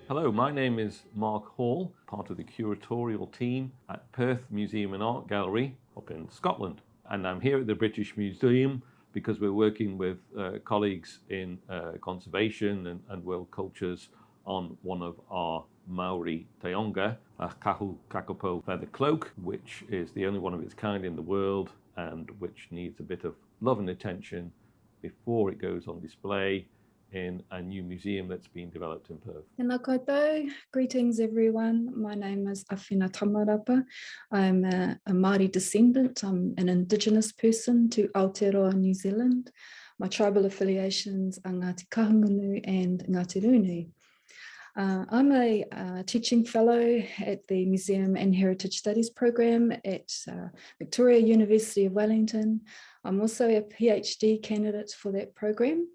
Hello, my name is Mark Hall, part of the curatorial team at Perth Museum and Art Gallery up in Scotland. And I'm here at the British Museum because we're working with colleagues in conservation and world cultures on one of our Māori taonga, a kahu kākāpō feather cloak, which is the only one of its kind in the world and which needs a bit of love and attention before it goes on display in a new museum that's been developed in Perth. Tēnā koutou. Greetings everyone. My name is Awhina Tamarapa. I'm a Māori descendant. I'm an Indigenous person to Aotearoa, New Zealand. My tribal affiliations are Ngāti Kahungunu and Ngāti Rūnui. I'm a teaching fellow at the Museum and Heritage Studies program at Victoria University of Wellington. I'm also a PhD candidate for that program.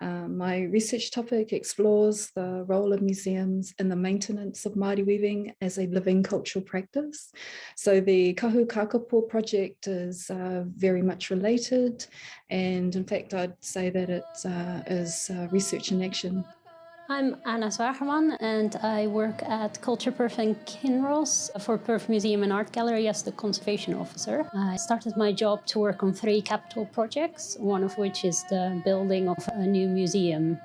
My research topic explores the role of museums in the maintenance of Māori weaving as a living cultural practice. So the Kahu kākāpō project is very much related, and in fact I'd say that it is research in action. I'm Anna Zwagerman and I work at Culture Perth and Kinross for Perth Museum and Art Gallery as the conservation officer. I started my job to work on 3 capital projects, one of which is the building of a new museum.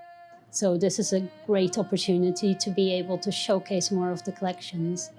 So this is a great opportunity to be able to showcase more of the collections.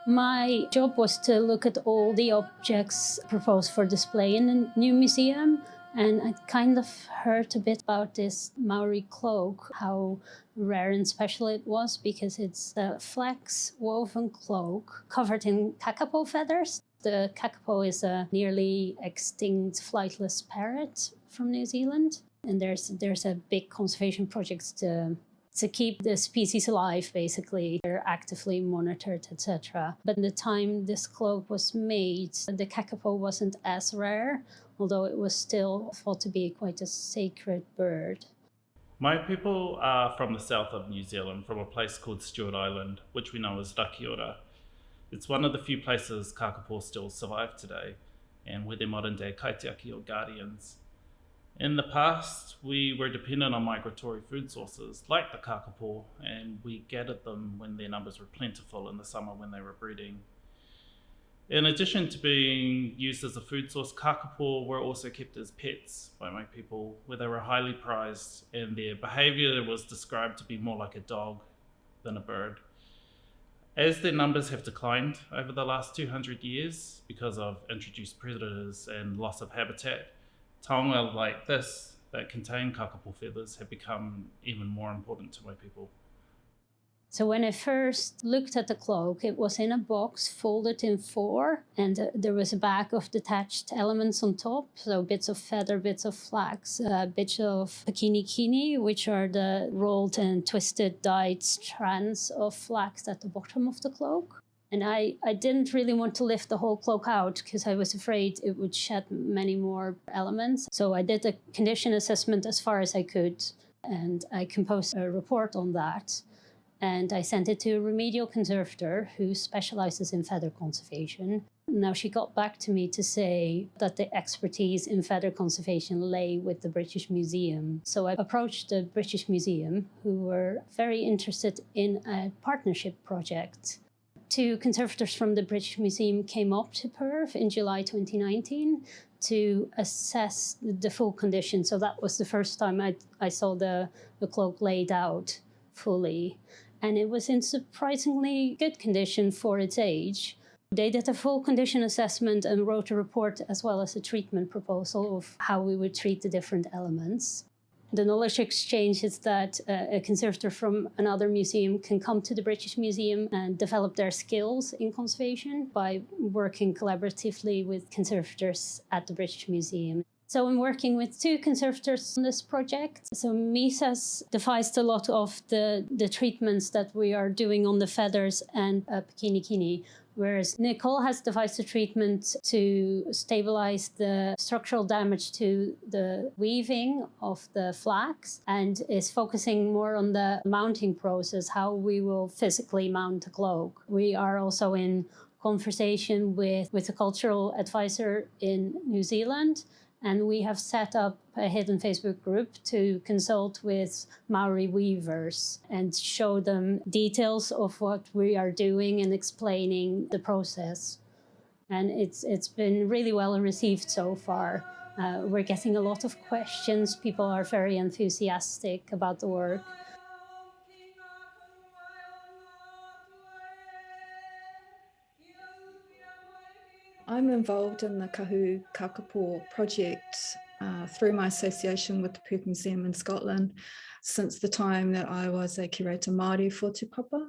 My job was to look at all the objects proposed for display in the new museum. And I kind of heard a bit about this Māori cloak, how rare and special it was, because it's a flax woven cloak covered in kākāpō feathers. The kākāpō is a nearly extinct flightless parrot from New Zealand. And there's a big conservation project to keep the species alive, basically. They're actively monitored, etc. But at the time this cloak was made, the kākāpō wasn't as rare, although it was still thought to be quite a sacred bird. My people are from the south of New Zealand, from a place called Stewart Island, which we know as Rakiora. It's one of the few places kākāpō still survive today, and we're their modern day kaitiaki or guardians. In the past, we were dependent on migratory food sources like the kākāpō, and we gathered them when their numbers were plentiful in the summer when they were breeding. In addition to being used as a food source, kākāpō were also kept as pets by my people, where they were highly prized, and their behavior was described to be more like a dog than a bird. As their numbers have declined over the last 200 years because of introduced predators and loss of habitat, taonga like this that contain kākāpō feathers have become even more important to my people. So when I first looked at the cloak, it was in a box folded in 4, and there was a bag of detached elements on top. So bits of feather, bits of flax, bits of pakini, which are the rolled and twisted dyed strands of flax at the bottom of the cloak. And I didn't really want to lift the whole cloak out because I was afraid it would shed many more elements. So I did a condition assessment as far as I could, and I composed a report on that. And I sent it to a remedial conservator who specializes in feather conservation. Now she got back to me to say that the expertise in feather conservation lay with the British Museum. So I approached the British Museum, who were very interested in a partnership project. 2 conservators from the British Museum came up to Perth in July 2019 to assess the full condition. So that was the first time I saw the cloak laid out fully. And it was in surprisingly good condition for its age. They did a full condition assessment and wrote a report as well as a treatment proposal of how we would treat the different elements. The knowledge exchange is that a conservator from another museum can come to the British Museum and develop their skills in conservation by working collaboratively with conservators at the British Museum. So I'm working with 2 conservators on this project. So Misa's devised a lot of the treatments that we are doing on the feathers and pakini, whereas Nicole has devised a treatment to stabilize the structural damage to the weaving of the flax and is focusing more on the mounting process, how we will physically mount the cloak. We are also in conversation with a cultural advisor in New Zealand, And we have set up a hidden Facebook group to consult with Māori weavers and show them details of what we are doing and explaining the process. And it's been really well received so far. We're getting a lot of questions. People are very enthusiastic about the work. I'm involved in the kahu kākāpō project through my association with the Perth Museum in Scotland since the time that I was a curator Māori for Te Papa.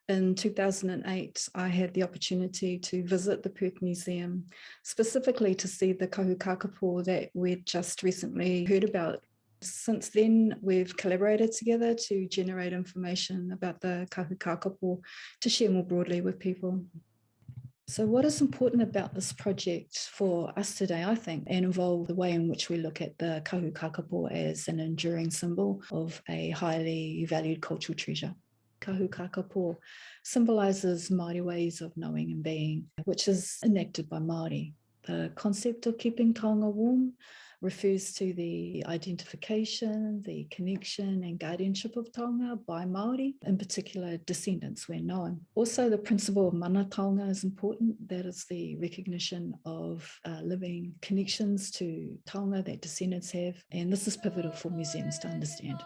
In 2008, I had the opportunity to visit the Perth Museum, specifically to see the kahu kākāpō that we'd just recently heard about. Since then, we've collaborated together to generate information about the kahu kākāpō to share more broadly with people. So what is important about this project for us today, I think, and involve the way in which we look at the kahu kākāpō as an enduring symbol of a highly valued cultural treasure. Kahu kākāpō symbolises Māori ways of knowing and being, which is enacted by Māori. The concept of keeping taonga warm refers to the identification, the connection and guardianship of taonga by Māori, in particular descendants when known. Also, the principle of mana taonga is important. That is the recognition of living connections to taonga that descendants have, and this is pivotal for museums to understand.